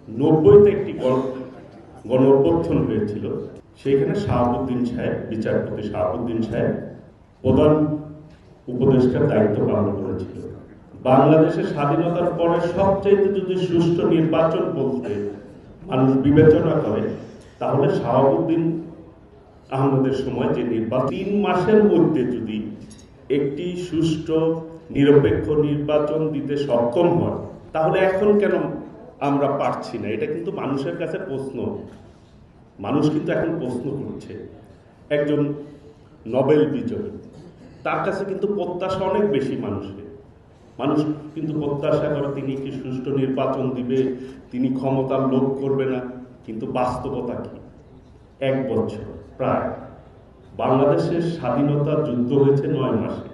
90-তে একটি গণ অভ্যুত্থান হয়েছিল। সেখানে শাহাবুদ্দিন সাহেব, বিচারপতি শাহাবুদ্দিন সাহেব প্রধান উপদেষ্টার দায়িত্ব পালন করেছিল। বাংলাদেশের স্বাধীনতার পরে সবচেয়ে যদি সুষ্ঠু নির্বাচন বলতে মানুষ বিবেচনা করে, তাহলে শাহাবুদ্দিন আহমেদের সময় যে নির্বাচন 3 মাসের মধ্যে যদি একটি সুষ্ঠু নিরপেক্ষ নির্বাচন দিতে সক্ষম হয়, তাহলে এখন কেন আমরা পারছি না? এটা কিন্তু মানুষের কাছে প্রশ্ন। মানুষ কিন্তু এখন প্রশ্ন করছে। একজন নোবেল বিজয়ী, তার কাছে কিন্তু প্রত্যাশা অনেক বেশি মানুষ কিন্তু প্রত্যাশা করে তিনি কি সুষ্ঠু নির্বাচন দিবে, তিনি ক্ষমতার লোভ করবে না। কিন্তু বাস্তবতা কি? 1 বছর প্রায় বাংলাদেশের স্বাধীনতা যুদ্ধ হয়েছে 9 মাসে।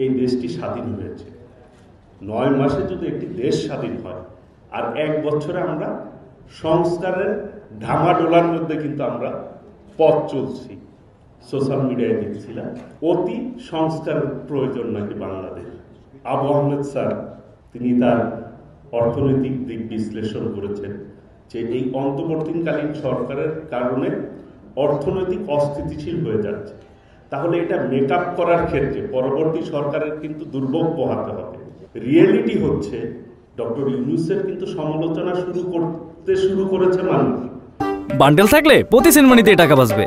এই দেশটি স্বাধীন হয়েছে 9 মাসে। যদি একটি দেশ স্বাধীন হয় আর 1 বছরে আমরা সংস্কারের ধামাডোলার মধ্যে কিন্তু আমরা পথ চলছি। সোশ্যাল মিডিয়ায় দেখছিলাম অতি সংস্কারের প্রয়োজন নাকি বাংলাদেশ। আবু আহমেদ স্যার তিনি তার অর্থনৈতিক দিক বিশ্লেষণ করেছেন যে এই অন্তর্বর্তীকালীন সরকারের কারণে অর্থনৈতিক অস্থিতিশীল হয়ে যাচ্ছে। তাহলে এটা মেকআপ করার ক্ষেত্রে পরবর্তী সরকারের কিন্তু দুর্ভোগ পোহাতে হবে। রিয়েলিটি হচ্ছে ডক্টর ইউনূসের কিন্তু সমালোচনা শুরু করেছে মানুষ। বান্ডেল থাকলে প্রতি সেনমানিতে টাকা বাঁচবে।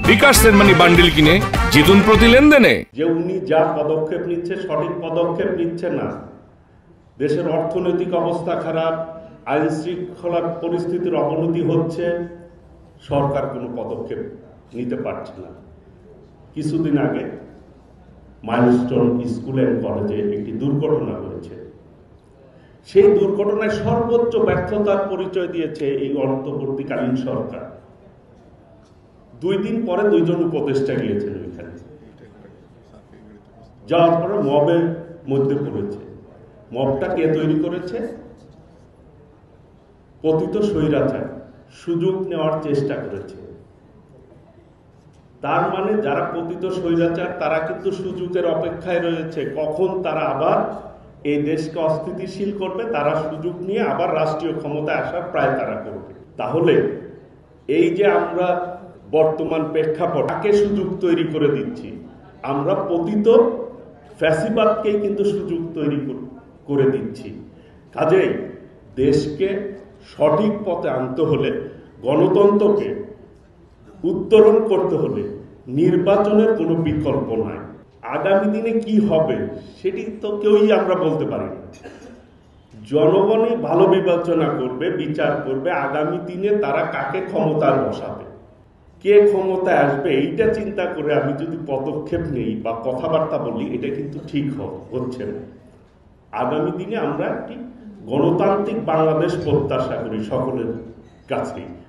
বিকাশ সেনমানি বান্ডেল কিনে জিতুন প্রতি লেনদেনে। যে উনি যা পদক্ষেপ নিচ্ছে সঠিক পদক্ষেপ নিচ্ছে না। দেশের অর্থনৈতিক অবস্থা খারাপ, আইন শৃঙ্খলা পরিস্থিতির অবনতি হচ্ছে, সরকার কোনো পদক্ষেপ নিতে পারছে না। কিছুদিন আগে মাইলস্টোন স্কুল অ্যান্ড কলেজে একটি দুর্ঘটনা হয়েছে। সেই দুর্ঘটনায় সর্বোচ্চ ব্যর্থতার পরিচয় দিয়েছে এই অন্তর্বর্তীকালীন সরকার। 2 দিন পরে 2 জন উপদেষ্টা গিয়েছেন ওইখানে, যাওয়ার পরে মবের মধ্যে পড়েছে। মবটা কে তৈরি করেছে? পতিত স্বৈরাচার সুযোগ নেওয়ার চেষ্টা করেছে। তার মানে যারা পতিত স্বৈরাচার তারা কিন্তু সুযোগের অপেক্ষায় রয়েছে, কখন তারা আবার এই দেশকে অস্থিতিশীল করবে। তারা সুযোগ নিয়ে আবার রাষ্ট্রীয় ক্ষমতায় আসার প্রায় তারা করবে। তাহলে এই যে আমরা বর্তমান প্রেক্ষাপট তাকে সুযোগ তৈরি করে দিচ্ছি, আমরা পতিত ফ্যাসিবাদকেই কিন্তু সুযোগ তৈরি করে দিচ্ছি। কাজেই দেশকে সঠিক পথে আনতে হলে, গণতন্ত্রকে উত্তরণ করতে হলে নির্বাচনের কোনো বিকল্প নাই। আগামী দিনে কি হবে সেটি তো কেউই আমরা বলতে পারি না। জনগণই ভালো বিবেচনা করবে, বিচার করবে আগামী দিনে তারা কাকে ক্ষমতায় বসাবে, কে ক্ষমতায় আসবে। এইটা চিন্তা করে আমি যদি পদক্ষেপ নেই বা কথাবার্তা বলি, এটা কিন্তু ঠিক হচ্ছে না। আগামী দিনে আমরা একটি গণতান্ত্রিক বাংলাদেশ প্রত্যাশা করি সকলের কাছেই।